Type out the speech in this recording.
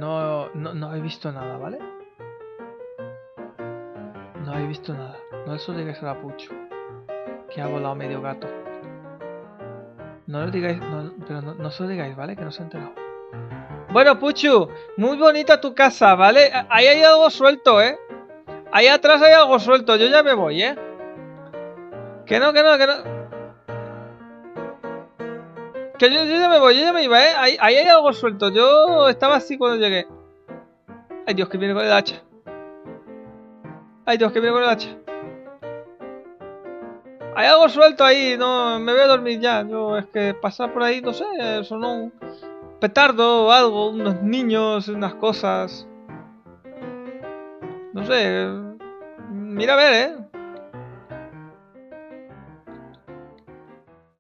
No habéis visto nada, ¿vale? No habéis visto nada. No os digáis a Pucho, que ha volado medio gato. No lo digáis, pero no se lo digáis, ¿vale? Que no se ha enterado. Bueno, Puchu, muy bonita tu casa, ¿vale? Ahí hay algo suelto, ¿eh? Ahí atrás hay algo suelto, yo ya me voy, ¿eh? Que no. Que yo ya me voy, yo ya me iba, ¿eh? Ahí hay algo suelto, yo estaba así cuando llegué. Ay, Dios, que viene con el hacha. Ay, Dios, que viene con el hacha. Hay algo suelto ahí, no, me voy a dormir ya. Yo, es que pasar por ahí, no sé, sonó un petardo o algo, unos niños, unas cosas. No sé, mira a ver,